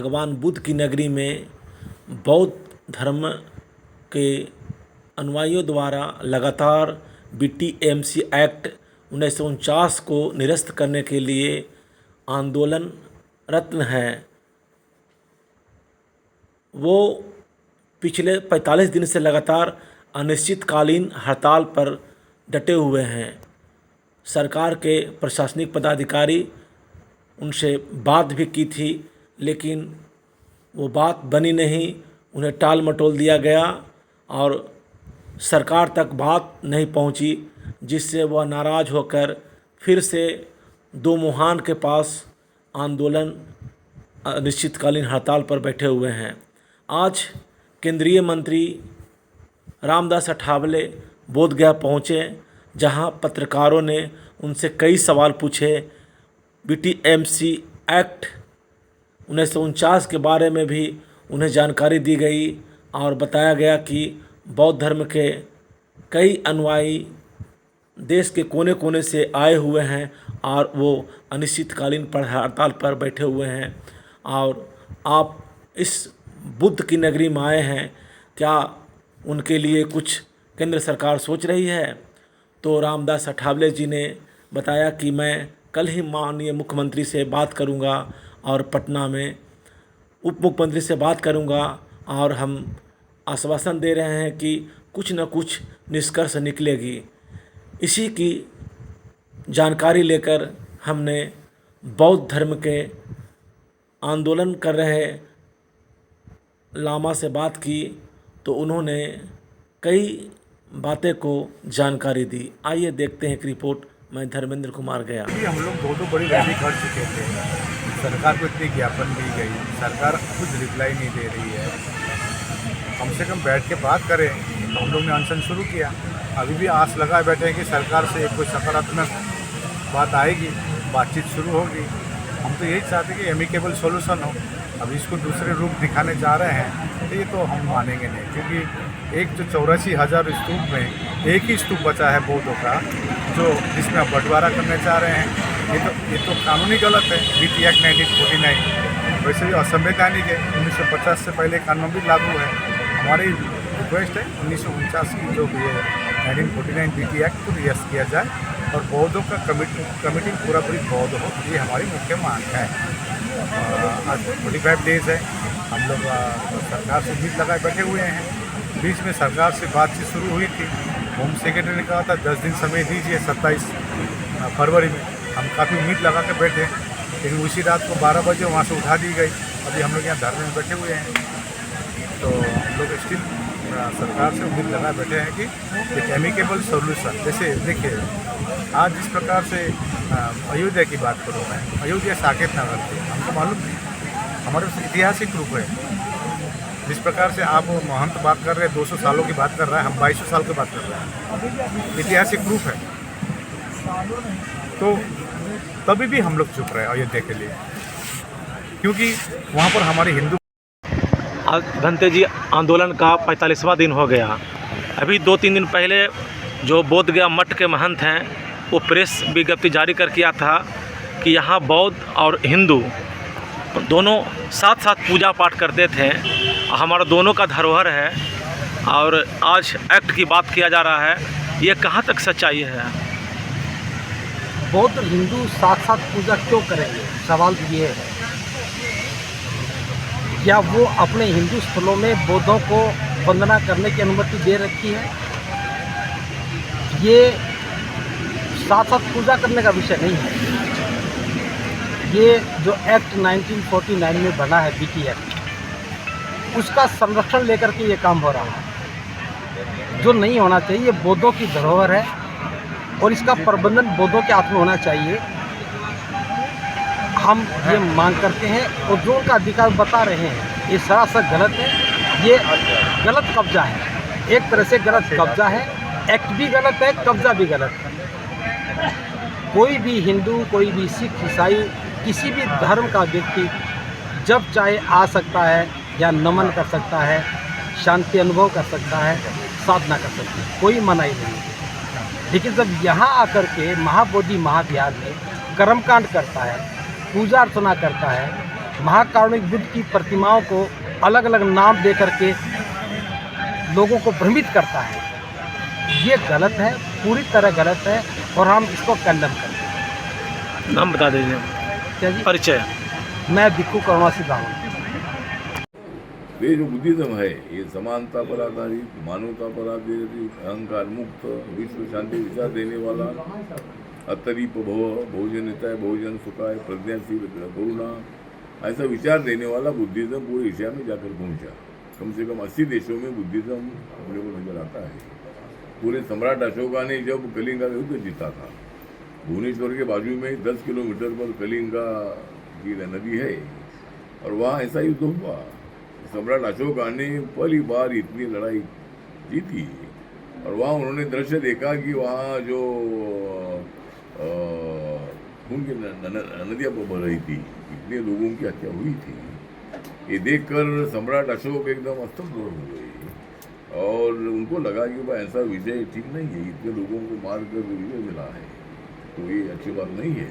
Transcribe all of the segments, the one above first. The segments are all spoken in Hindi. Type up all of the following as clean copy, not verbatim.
भगवान बुद्ध की नगरी में बौद्ध धर्म के अनुयायियों द्वारा लगातार BTMC एक्ट 1949 को निरस्त करने के लिए आंदोलनरत हैं। वो पिछले 45 दिन से लगातार अनिश्चितकालीन हड़ताल पर डटे हुए हैं। सरकार के प्रशासनिक पदाधिकारी उनसे बात भी की थी, लेकिन वो बात बनी नहीं, उन्हें टाल मटोल दिया गया और सरकार तक बात नहीं पहुंची, जिससे वह नाराज़ होकर फिर से दोमुहान के पास आंदोलन अनिश्चितकालीन हड़ताल पर बैठे हुए हैं। आज केंद्रीय मंत्री रामदास अठावले बोधगया पहुँचे, जहां पत्रकारों ने उनसे कई सवाल पूछे। BTMC एक्ट 1949 के बारे में भी उन्हें जानकारी दी गई और बताया गया कि बौद्ध धर्म के कई अनुयायी देश के कोने कोने से आए हुए हैं और वो अनिश्चितकालीन हड़ताल पर बैठे हुए हैं। और आप इस बुद्ध की नगरी में आए हैं, क्या उनके लिए कुछ केंद्र सरकार सोच रही है? तो रामदास अठावले जी ने बताया कि मैं कल ही माननीय मुख्यमंत्री से बात करूंगा और पटना में उप मुख्यमंत्री से बात करूंगा और हम आश्वासन दे रहे हैं कि कुछ न कुछ निष्कर्ष निकलेगी। इसी की जानकारी लेकर हमने बौद्ध धर्म के आंदोलन कर रहे लामा से बात की, तो उन्होंने कई बातें को जानकारी दी। आइए देखते हैं एक रिपोर्ट। मैं धर्मेंद्र कुमार गया। हम लोग दो बड़ी रैली कर चुके थे, सरकार को इतनी ज्ञापन दी गई, सरकार कुछ रिप्लाई नहीं दे रही है। कम से कम बैठ के बात करें। तो हम लोग ने अनशन शुरू किया। अभी भी आस लगाए बैठे हैं कि सरकार से कोई सकारात्मक बात आएगी, बातचीत शुरू होगी। हम तो यही चाहते हैं कि एमिकेबल सॉल्यूशन हो। अभी इसको दूसरे रूप दिखाने जा रहे हैं, तो ये तो हम मानेंगे नहीं, क्योंकि एक जो 84,000 स्तूप में एक ही स्तूप बचा है बौद्धों का, जो जिसमें आप बंटवारा करने चाह रहे हैं। ये तो कानूनी गलत है। BT एक्ट 1949 वैसे भी असंवैधानिक है। 1950 से पहले कानून भी लागू है। हमारी रिक्वेस्ट है 1949 की जो भी है 1949 BT एक्ट को रियस किया जाए और बौद्धों का कमिटी पूरा बौद्ध हो, ये हमारी मुख्य मांग है। आज 45 डेज़ है, हम लोग सरकार से उम्मीद लगाए बैठे हुए हैं। बीच में सरकार से बातचीत शुरू हुई थी। होम सेक्रेटरी ने कहा था 10 दिन समय दीजिए, 27 फरवरी में। हम काफ़ी उम्मीद लगा के बैठे, लेकिन उसी रात को 12 बजे वहाँ से उठा दी गई। अभी हम लोग यहाँ धरने में बैठे हुए हैं। तो हम लोग स्टिल सरकार से उम्मीद लगाए बैठे हैं कि एक एमिकेबल सॉल्यूशन, जैसे देखिए आज जिस प्रकार से अयोध्या की बात करूँ मैं, अयोध्या साकेत नगर थी, हमको मालूम नहीं, हमारे पास ऐतिहासिक रूप है। जिस प्रकार से आप महंत बात कर रहे हैं, 200 सालों की बात कर रहा है, हम 2200 साल की बात कर रहे हैं, ऐतिहासिक प्रूफ है। तो तभी भी हम लोग चुप रहे अयोध्या के लिए, क्योंकि वहाँ पर हमारे हिंदू। आज घंटे जी आंदोलन का 45वां दिन हो गया। अभी 2-3 दिन पहले जो बोधगया मठ के महंत हैं, वो प्रेस विज्ञप्ति जारी कर किया था कि यहाँ बौद्ध और हिंदू दोनों साथ साथ पूजा पाठ करते थे, हमारा दोनों का धरोहर है, और आज एक्ट की बात किया जा रहा है। ये कहाँ तक सच्चाई है? बौद्ध हिंदू साथ साथ पूजा क्यों करेंगे? सवाल ये है, क्या वो अपने हिंदू स्थलों में बौद्धों को वंदना करने की अनुमति दे रखी है? ये साथ साथ पूजा करने का विषय नहीं है। ये जो एक्ट 1949 में बना है BT एक्ट, उसका संरक्षण लेकर के ये काम हो रहा है, जो नहीं होना चाहिए। ये बौद्धों की धरोहर है और इसका प्रबंधन बौद्धों के हाथ में होना चाहिए। हम ये मांग करते हैं और जो उनका अधिकार बता रहे हैं, ये सरासर गलत है। ये गलत कब्जा है, एक तरह से गलत कब्जा है। एक्ट भी गलत है, कब्जा भी गलत है। कोई भी हिंदू, कोई भी सिख, ईसाई, किसी भी धर्म का व्यक्ति जब चाहे आ सकता है या नमन कर सकता है, शांति अनुभव कर सकता है, साधना कर सकता है, कोई मनाही नहीं। लेकिन जब यहाँ आकर के महाबोधि महाविहार में कर्मकांड करता है, पूजा अर्चना करता है, महाकारुणिक बुद्ध की प्रतिमाओं को अलग अलग नाम दे करके लोगों को भ्रमित करता है, ये गलत है, पूरी तरह गलत है और हम इसको कंडम करते हैं। नाम बता दीजिए, क्या जी? परिचय। मैं भिक्खू करुणासी ब्राह्मण। ये जो बुद्धिज्म है ये समानता पर आधारित, मानवता पर आधारित, अहंकार मुक्त, विश्व शांति विचार देने वाला, अतरीप भव, भोजन हिताय भोजन सुखाय, प्रज्ञाशील करुणा, ऐसा विचार देने वाला बुद्धिज्म पूरे एशिया में जाकर पहुंचा। कम से कम 80 देशों में बुद्धिज्म अपने को नजर आता है। पूरे सम्राट अशोका ने जब कलिंगा का युद्ध जीता था, भुवनेश्वर के बाजू में 10 किलोमीटर पर कलिंगा की नदी है और वहाँ ऐसा युद्ध हुआ। सम्राट अशोका ने पहली बार इतनी लड़ाई जीती और वहाँ उन्होंने दृश्य देखा कि वहाँ जो खून की नदियाँ बह रही थी, इतने लोगों की हत्या हुई थी। ये देखकर सम्राट अशोक एकदम स्तब्ध हो गए और उनको लगा कि भाई ऐसा विजय ठीक नहीं है, इतने लोगों को मार कर विजय मिला है तो ये अच्छी बात नहीं है।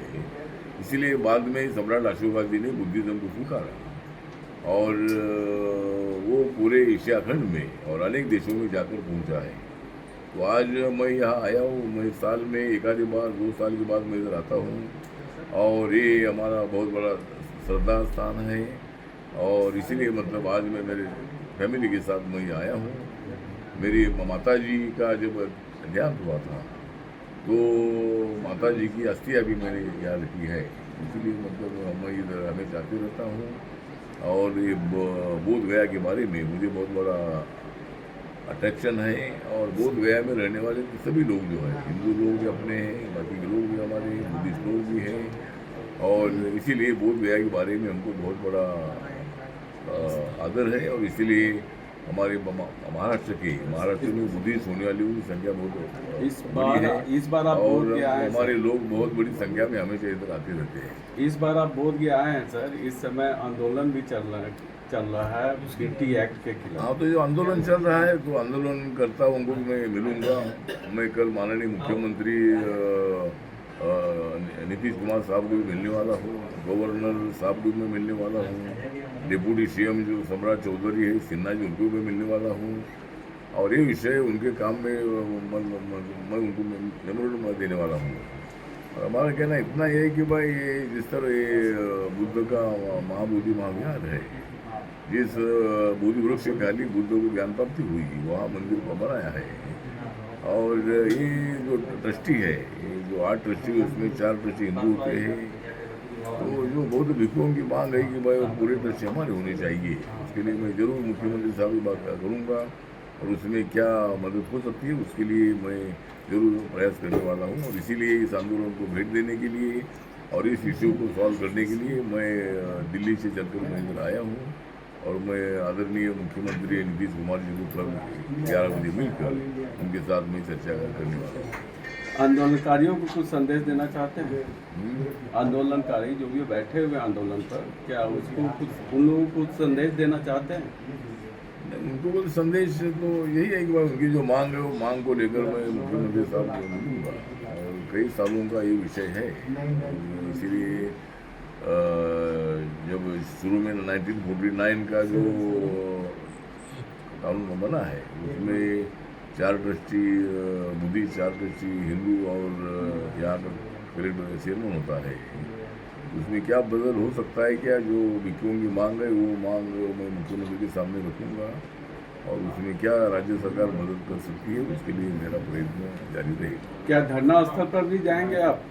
इसीलिए बाद में सम्राट अशोका जी ने बुद्धिज्म को स्वीकारा और वो पूरे एशिया खंड में और अनेक देशों में जाकर पहुंचा है। तो आज मैं यहाँ आया हूँ, मैं साल में एक आधी बार 2 साल के बाद मैं इधर आता हूँ और ये हमारा बहुत बड़ा श्रद्धा स्थान है और इसीलिए मतलब आज मैं मेरे फैमिली के साथ मैं आया हूँ। मेरी माता जी का जब देहांत हुआ था तो माता जी की अस्थियाँ भी मैंने यहाँ रखी है, इसीलिए मतलब मैं इधर हमेशा आते रहता हूँ। और ये बोध गया के बारे में मुझे बहुत बड़ा अट्रैक्शन है और बोध गया में रहने वाले सभी लोग जो हैं, हिंदू लोग भी अपने हैं, बाकी के लोग भी हमारे, बुद्धिस्ट लोग भी हैं और इसीलिए बोध गया के बारे में हमको बहुत बड़ा आदर है और इसीलिए हमारे महाराष्ट्र में बुद्धिस्ट होने वालों की संख्या बहुत इस बार आप और बोध गया आए हमारे लोग बहुत बड़ी संख्या में हमेशा इधर आते रहते हैं। इस बार आप बोध गया आए हैं सर, इस समय आंदोलन भी चल रहा है BT एक्ट के खिलाफ। हाँ, तो जो आंदोलन चल रहा है तो आंदोलनकर्ताओं को मैं मिलूंगा। मैं कल माननीय मुख्यमंत्री नीतीश कुमार साहब को भी मिलने वाला हूँ, गवर्नर साहब को भी मिलने वाला हूँ, डिप्टी CM जो सम्राट चौधरी है सिन्हा जी उनको भी मिलने वाला हूँ और ये विषय उनके काम में मैं उनको मेमोरेंडम देने वाला हूँ। और हमारा कहना इतना है कि भाई ये जिस तरह ये बुद्ध का महाबोधि महाविहार है, जिस बोधि वृक्ष के खाली बुद्ध को ज्ञान प्राप्ति हुई वहाँ मंदिर को बनाया है और ये जो ट्रस्टी है, ये जो 8 ट्रस्टी उसमें 4 ट्रस्टी हिंदू होते हैं। तो जो बौद्ध भिक्षुओं की मांग है कि भाई पूरे ट्रस्टी हमारे होने चाहिए, उसके लिए मैं जरूर मुख्यमंत्री साहब की बात करूँगा और उसमें क्या मदद हो सकती है उसके लिए मैं जरूर प्रयास करने वाला हूँ। और इसीलिए इस आंदोलन को भेंट देने के लिए और इस इश्यू को सॉल्व करने के लिए मैं दिल्ली से चलकर मैं इधर आया हूँ और मैं आदरणीय मुख्यमंत्री नीतीश कुमार जी को कल 11 बजे मिलकर उनके साथ में चर्चा करने वाला हूँ। आंदोलनकारियों को कुछ संदेश देना चाहते हैं? आंदोलनकारी जो भी बैठे हुए आंदोलन पर, क्या उसको कुछ उन लोगों को कुछ संदेश देना चाहते हैं? उनको कुछ संदेश तो यही है कि भाई उनकी जो मांग है वो मांग को लेकर मैं मुख्यमंत्री साहब को मिलूँगा और कई सालों का ये विषय है। इसीलिए जब शुरू में 1949 का जो कानून बना है उसमें 4 ट्रस्टी बुद्धिस्ट, 4 ट्रस्टी हिंदू और यहाँ का कलेक्टर चेयरमैन होता है, उसमें क्या बदल हो सकता है? क्या जो भिक्षुओं की मांग है वो मांग मैं मुख्यमंत्री के सामने रखूँगा और उसमें क्या राज्य सरकार मदद कर सकती है उसके लिए मेरा प्रयत्न जारी रहेगा। क्या धरना स्थल पर भी जाएंगे आप?